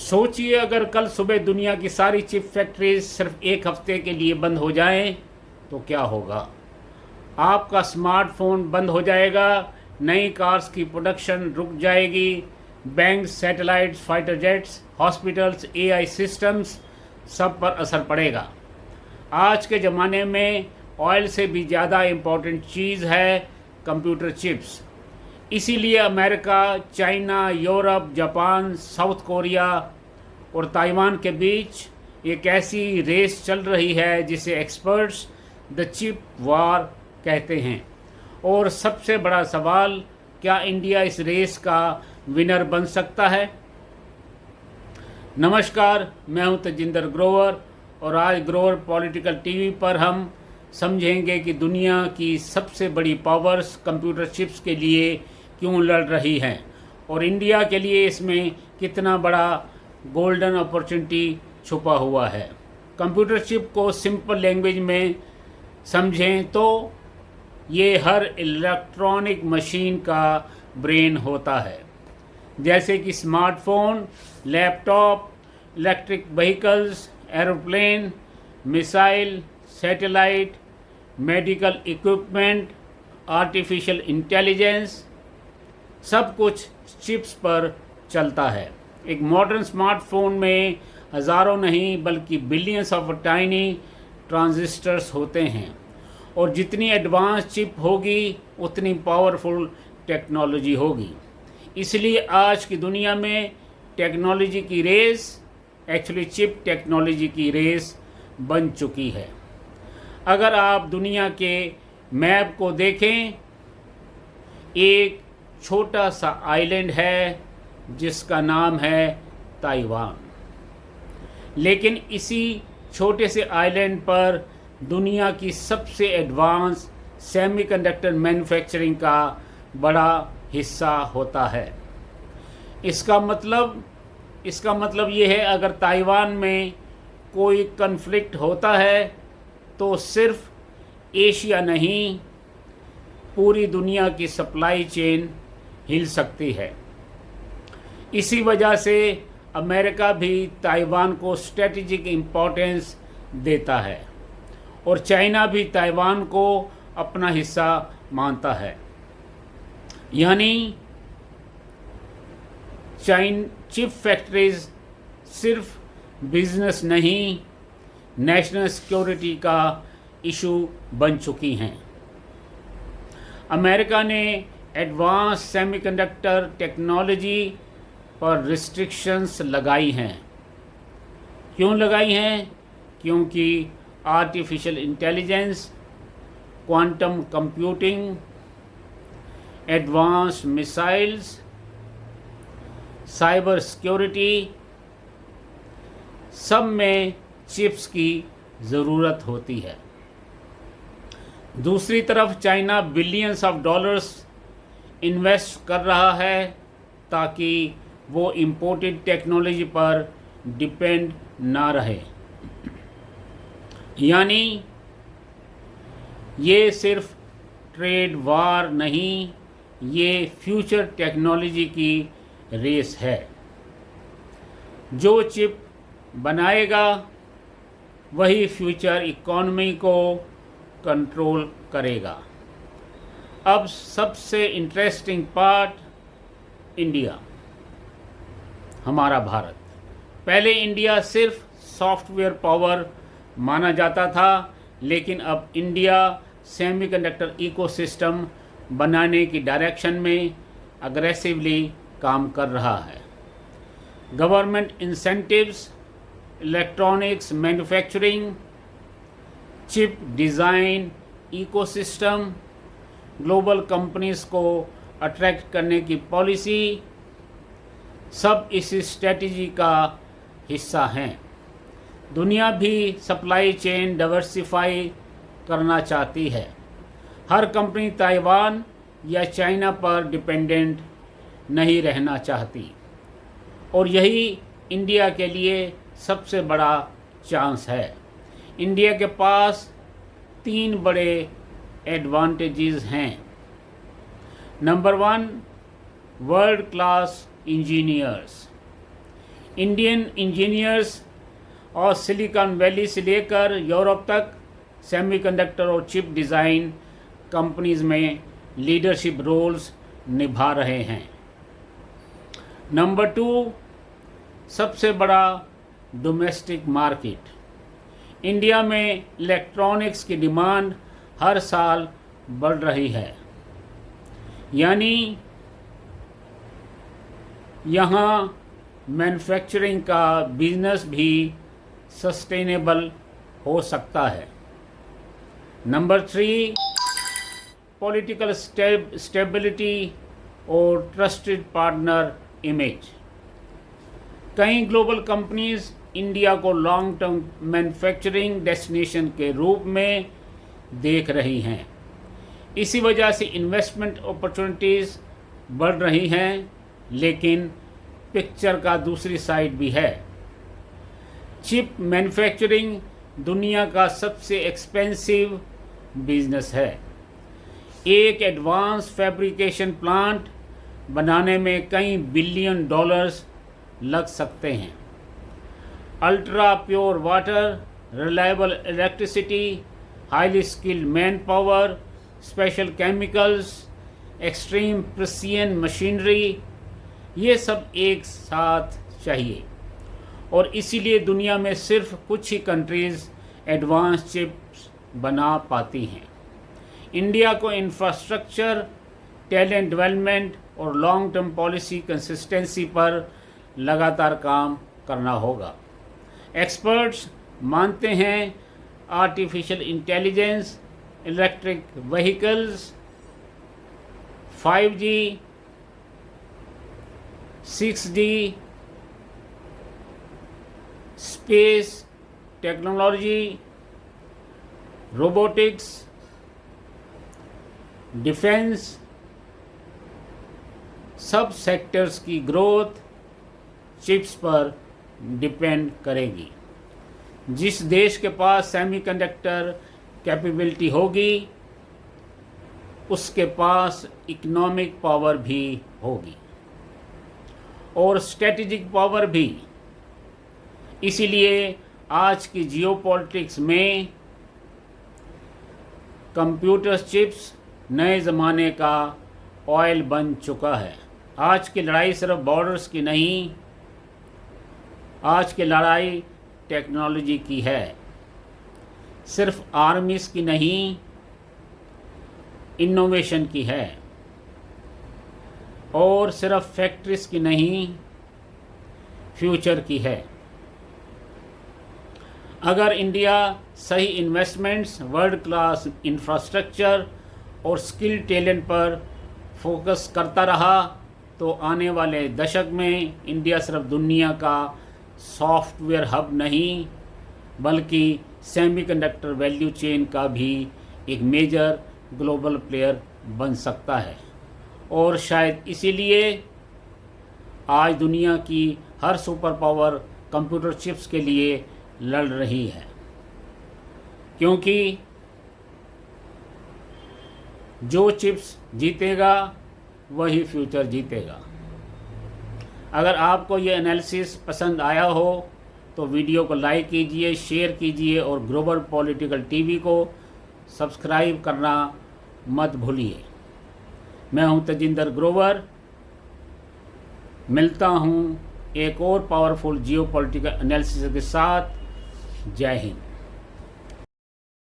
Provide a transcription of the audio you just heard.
सोचिए अगर कल सुबह दुनिया की सारी चिप फैक्ट्रीज सिर्फ एक हफ्ते के लिए बंद हो जाएं तो क्या होगा। आपका स्मार्टफोन बंद हो जाएगा, नई कार्स की प्रोडक्शन रुक जाएगी, bank, satellites, fighter jets, hospitals, AI systems, सब पर असर पड़ेगा। आज के ज़माने में ऑयल से भी ज़्यादा इम्पोर्टेंट चीज़ है कंप्यूटर चिप्स। इसीलिए America, China, Europe, Japan, south Korea और ताइवान के बीच एक ऐसी रेस चल रही है जिसे एक्सपर्ट्स द चिप वॉर कहते हैं। और सबसे बड़ा सवाल, क्या इंडिया इस रेस का विनर बन सकता है? नमस्कार, मैं हूं तजिंदर ग्रोवर और आज ग्रोवर पॉलिटिकल टीवी पर हम समझेंगे कि दुनिया की सबसे बड़ी पावर्स कंप्यूटर चिप्स के लिए क्यों लड़ रही हैं और इंडिया के लिए इसमें कितना बड़ा गोल्डन अपॉर्चुनिटी छुपा हुआ है। कंप्यूटर चिप को सिंपल लैंग्वेज में समझें तो ये हर इलेक्ट्रॉनिक मशीन का ब्रेन होता है, जैसे कि smartphone, laptop, electric vehicles, aeroplane, missile, satellite, medical equipment, artificial intelligence, सब कुछ चिप्स पर चलता है। एक मॉडर्न स्मार्टफोन में हज़ारों नहीं बल्कि बिलियंस ऑफ टाइनी ट्रांजिस्टर्स होते हैं और जितनी एडवांस चिप होगी उतनी पावरफुल टेक्नोलॉजी होगी। इसलिए आज की दुनिया में टेक्नोलॉजी की रेस एक्चुअली चिप टेक्नोलॉजी की रेस बन चुकी है। अगर आप दुनिया के मैप को देखें, एक छोटा सा आइलैंड है जिसका नाम है ताइवान, लेकिन इसी छोटे से आइलैंड पर दुनिया की सबसे एडवांस सेमीकंडक्टर मैन्युफैक्चरिंग का बड़ा हिस्सा होता है। इसका मतलब ये है, अगर ताइवान में कोई कन्फ्लिक्ट होता है तो सिर्फ एशिया नहीं, पूरी दुनिया की सप्लाई चेन हिल सकती है। इसी वजह से अमेरिका भी ताइवान को स्ट्रेटेजिक इम्पोर्टेंस देता है और चाइना भी ताइवान को अपना हिस्सा मानता है। यानी चिप फैक्ट्रीज सिर्फ बिजनेस नहीं, नेशनल सिक्योरिटी का इशू बन चुकी हैं। अमेरिका ने एडवांस सेमीकंडक्टर टेक्नोलॉजी पर रिस्ट्रिक्शंस लगाई हैं। क्यों लगाई हैं? क्योंकि artificial intelligence, quantum computing, advance missiles, cyber security, सब में चिप्स की ज़रूरत होती है। दूसरी तरफ China billions of dollars invest कर रहा है ताकि वो इम्पोर्टेड टेक्नोलॉजी पर डिपेंड ना रहे। यानी ये सिर्फ ट्रेड वार नहीं, ये फ्यूचर टेक्नोलॉजी की रेस है। जो चिप बनाएगा वही फ्यूचर इकोनॉमी को कंट्रोल करेगा। अब सबसे इंटरेस्टिंग पार्ट, इंडिया, हमारा भारत। पहले इंडिया सिर्फ सॉफ्टवेयर पावर माना जाता था, लेकिन अब इंडिया सेमीकंडक्टर इकोसिस्टम बनाने की डायरेक्शन में अग्रेसिवली काम कर रहा है। Government incentives, electronics manufacturing, chip design, ecosystem, global companies को अट्रैक्ट करने की पॉलिसी, सब इस स्ट्रेटजी का हिस्सा हैं। दुनिया भी सप्लाई चेन डाइवर्सिफाई करना चाहती है। हर कंपनी ताइवान या चाइना पर डिपेंडेंट नहीं रहना चाहती और यही इंडिया के लिए सबसे बड़ा चांस है। इंडिया के पास 3 बड़े एडवांटेजेस हैं। Number 1, world class engineers. Indian engineers और सिलिकॉन वैली से लेकर यूरोप तक सेमीकंडक्टर और चिप डिज़ाइन कंपनीज में लीडरशिप रोल्स निभा रहे हैं। नंबर 2, सबसे बड़ा डोमेस्टिक मार्केट। इंडिया में इलेक्ट्रॉनिक्स की डिमांड हर साल बढ़ रही है, यानी यहाँ मैन्युफैक्चरिंग का बिजनेस भी सस्टेनेबल हो सकता है। नंबर 3, पॉलिटिकल स्टेबिलिटी और ट्रस्टेड पार्टनर इमेज। कई ग्लोबल कंपनीज इंडिया को लॉन्ग टर्म मैन्युफैक्चरिंग डेस्टिनेशन के रूप में देख रही हैं। इसी वजह से इन्वेस्टमेंट अपॉर्चुनिटीज़ बढ़ रही हैं, लेकिन पिक्चर का दूसरी साइड भी है। चिप मैन्युफैक्चरिंग दुनिया का सबसे एक्सपेंसिव बिजनेस है। एक एडवांस फैब्रिकेशन प्लांट बनाने में कई बिलियन डॉलर्स लग सकते हैं। Ultra pure water, reliable electricity, highly skilled man power, special chemicals, extreme precision machinery, ये सब एक साथ चाहिए और इसीलिए दुनिया में सिर्फ कुछ ही कंट्रीज़ एडवांस चिप्स बना पाती हैं। इंडिया को इंफ्रास्ट्रक्चर, टैलेंट डेवलपमेंट और लॉन्ग टर्म पॉलिसी कंसिस्टेंसी पर लगातार काम करना होगा। एक्सपर्ट्स मानते हैं artificial intelligence, electric vehicles, 5G, 6D, space technology, robotics, defence, सब सेक्टर्स की ग्रोथ चिप्स पर डिपेंड करेगी। जिस देश के पास सेमीकंडक्टर कैपेबिलिटी होगी, उसके पास इकोनॉमिक पावर भी होगी और स्ट्रेटेजिक पावर भी। इसीलिए आज की जियोपॉलिटिक्स में कंप्यूटर चिप्स नए ज़माने का ऑयल बन चुका है। आज की लड़ाई सिर्फ बॉर्डर्स की नहीं, आज की लड़ाई टेक्नोलॉजी की है। सिर्फ आर्मीज की नहीं, इनोवेशन की है। और सिर्फ फैक्ट्रीज की नहीं, फ्यूचर की है। अगर इंडिया सही इन्वेस्टमेंट्स, वर्ल्ड क्लास इंफ्रास्ट्रक्चर और स्किल टैलेंट पर फोकस करता रहा तो आने वाले दशक में इंडिया सिर्फ दुनिया का सॉफ्टवेयर हब नहीं, बल्कि सेमीकंडक्टर वैल्यू चेन का भी एक मेजर ग्लोबल प्लेयर बन सकता है। और शायद इसीलिए आज दुनिया की हर सुपर पावर कंप्यूटर चिप्स के लिए लड़ रही है, क्योंकि जो चिप्स जीतेगा वही फ्यूचर जीतेगा। अगर आपको ये एनालिसिस पसंद आया हो तो वीडियो को लाइक कीजिए, शेयर कीजिए और ग्लोबल पॉलिटिकल टीवी को सब्सक्राइब करना मत भूलिए। मैं हूं तजिंदर ग्रोवर, मिलता हूं एक और पावरफुल जियोपॉलिटिकल एनालिसिस के साथ। जय हिंद।